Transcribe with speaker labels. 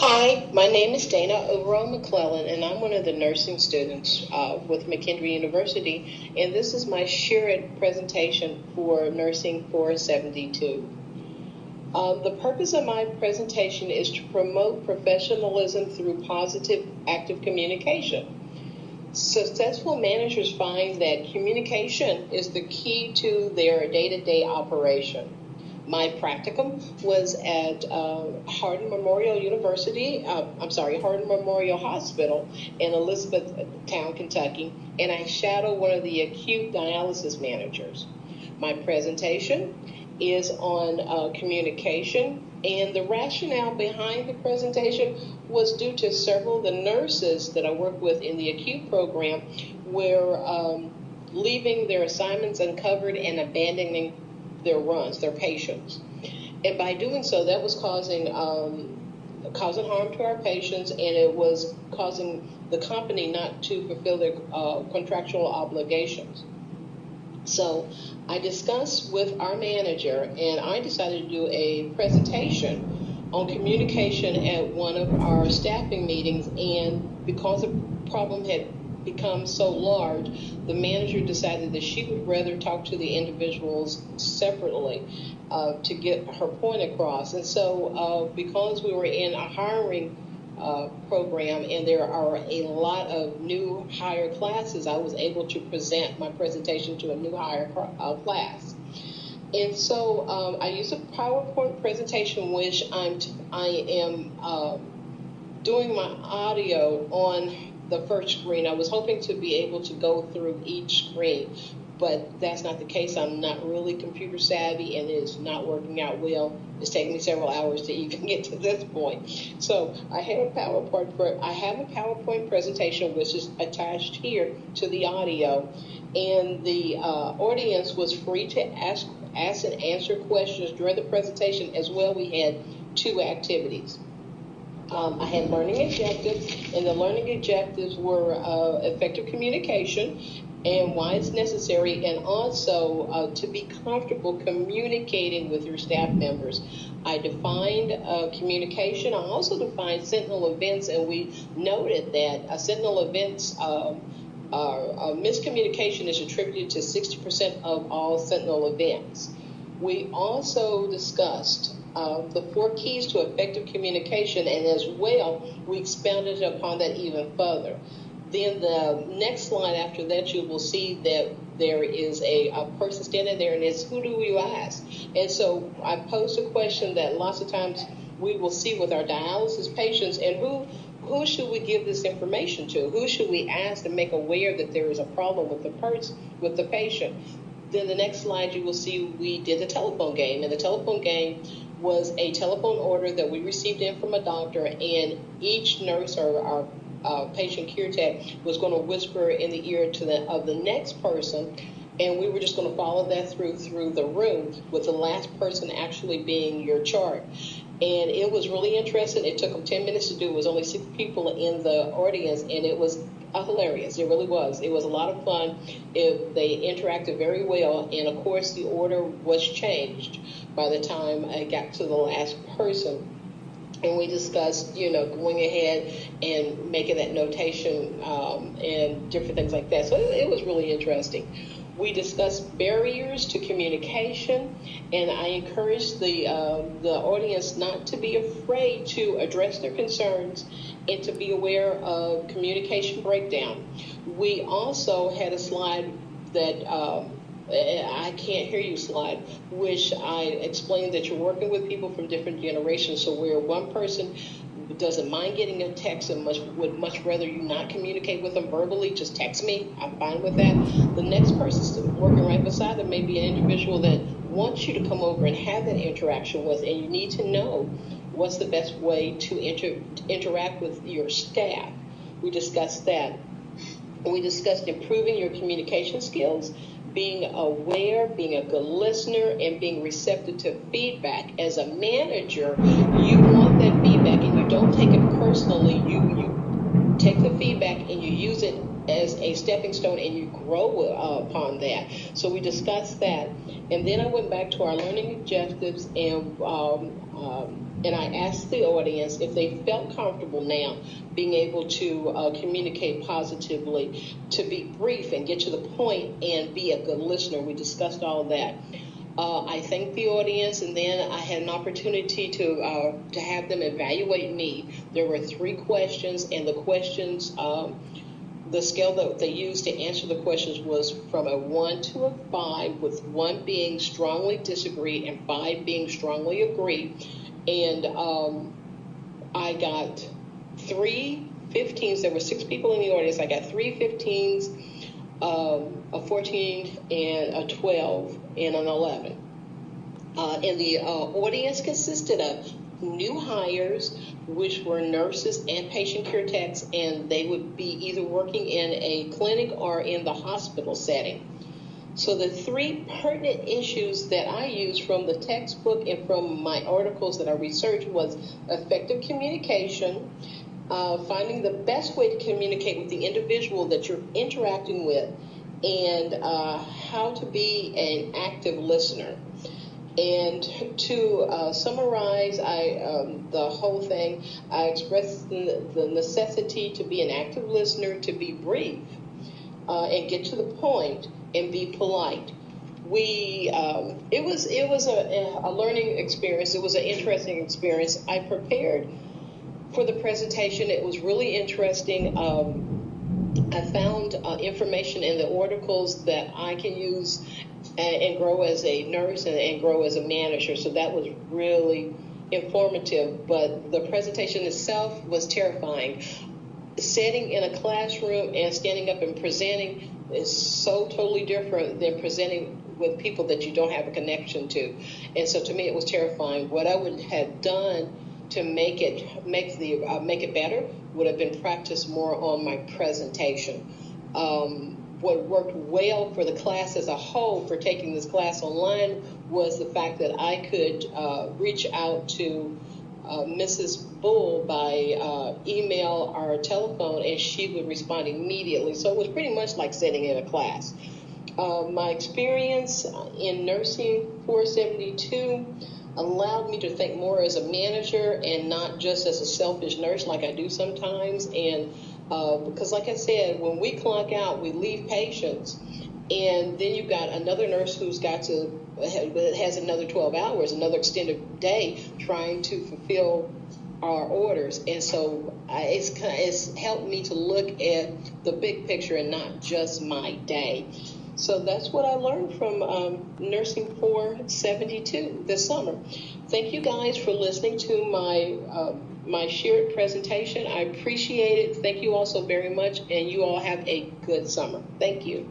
Speaker 1: Hi, my name is Dana overall-mcclellan, and I'm one of the nursing students with McKendree University, and this is my shared presentation for Nursing 472. The purpose of my presentation is to promote professionalism through positive, active communication. Successful managers find that communication is the key to their day-to-day operation. My practicum was at Hardin Memorial Hospital in Elizabethtown, Kentucky, and I shadowed one of the acute dialysis managers. My presentation is on communication, and the rationale behind the presentation was due to several of the nurses that I work with in the acute program were leaving their assignments uncovered and abandoning their runs, their patients. And by doing so, that was causing harm to our patients, and it was causing the company not to fulfill their contractual obligations. So I discussed with our manager, and I decided to do a presentation on communication at one of our staffing meetings, and because the problem had become so large, the manager decided that she would rather talk to the individuals separately to get her point across. And so because we were in a hiring program and there are a lot of new hire classes, I was able to present my presentation to a new hire class. And so I used a PowerPoint presentation, which I am doing my audio on the first screen. I was hoping to be able to go through each screen, but that's not the case. I'm not really computer savvy, and it's not working out well. It's taking me several hours to even get to this point. So I have a PowerPoint presentation, which is attached here to the audio, and the audience was free to ask and answer questions during the presentation as well. We had two activities. I had learning objectives, and the learning objectives were effective communication and why it's necessary, and also to be comfortable communicating with your staff members. I defined communication. I also defined sentinel events, and we noted that sentinel events miscommunication is attributed to 60% of all sentinel events. We also discussed the 4 keys to effective communication, and as well, we expounded upon that even further. Then the next slide after that, you will see that there is a person standing there, and it's, who do you ask? And so I posed a question that lots of times we will see with our dialysis patients, and who should we give this information to? Who should we ask to make aware that there is a problem with the patient? Then the next slide, you will see we did a telephone game, and the telephone game was a telephone order that we received in from a doctor, and each nurse or our patient care tech was going to whisper in the ear of the next person, and we were just going to follow that through the room, with the last person actually being your chart. And it was really interesting. It took them 10 minutes to do. It was only 6 people in the audience, and it was hilarious. It really was. It was a lot of fun. They interacted very well, and of course the order was changed by the time I got to the last person. And we discussed, going ahead and making that notation and different things like that. So it was really interesting. We discussed barriers to communication, and I encouraged the audience not to be afraid to address their concerns and to be aware of communication breakdown. We also had a slide that I can't hear you slide, which I explained that you're working with people from different generations. So where one person doesn't mind getting a text and would much rather you not communicate with them verbally, just text me, I'm fine with that. The next person working right beside them may be an individual that wants you to come over and have that interaction with, and you need to know what's the best way to interact with your staff. We discussed that. We discussed improving your communication skills, being aware, being a good listener, and being receptive to feedback. As a manager, you want that feedback, and you don't take it personally. You take the feedback and you use it as a stepping stone, and you grow upon that. So we discussed that. And then I went back to our learning objectives and and I asked the audience if they felt comfortable now being able to communicate positively, to be brief and get to the point and be a good listener. We discussed all that. I thanked the audience, and then I had an opportunity to have them evaluate me. There were 3 questions, and the questions, the scale that they used to answer the questions was from a 1 to a 5, with 1 being strongly disagree and 5 being strongly agree. And I got 3 15s. There were 6 people in the audience. I got 3 15s, a 14, and a 12, and an 11. And the audience consisted of new hires, which were nurses and patient care techs, and they would be either working in a clinic or in the hospital setting. So the 3 pertinent issues that I used from the textbook and from my articles that I researched was effective communication, finding the best way to communicate with the individual that you're interacting with, and how to be an active listener. And to summarize the whole thing, I expressed the necessity to be an active listener, to be brief, and get to the point, and be polite. It was a learning experience. It was an interesting experience. I prepared for the presentation. It was really interesting. I found information in the articles that I can use and grow as a nurse and grow as a manager. So that was really informative. But the presentation itself was terrifying. Sitting in a classroom and standing up and presenting is so totally different than presenting with people that you don't have a connection to. And so to me, it was terrifying. What I would have done to make it better would have been practice more on my presentation. What worked well for the class as a whole for taking this class online was the fact that I could reach out to Mrs. Bull by email or telephone, and she would respond immediately. So it was pretty much like sitting in a class. My experience in Nursing 472 allowed me to think more as a manager and not just as a selfish nurse like I do sometimes. And because like I said, when we clock out, we leave patients, and then you've got another nurse who's has another 12 hours, another extended day trying to fulfill our orders. And so it's helped me to look at the big picture and not just my day. So that's what I learned from Nursing 472 this summer. Thank you guys for listening to my shared presentation. I appreciate it. Thank you all so very much, and you all have a good summer. Thank you.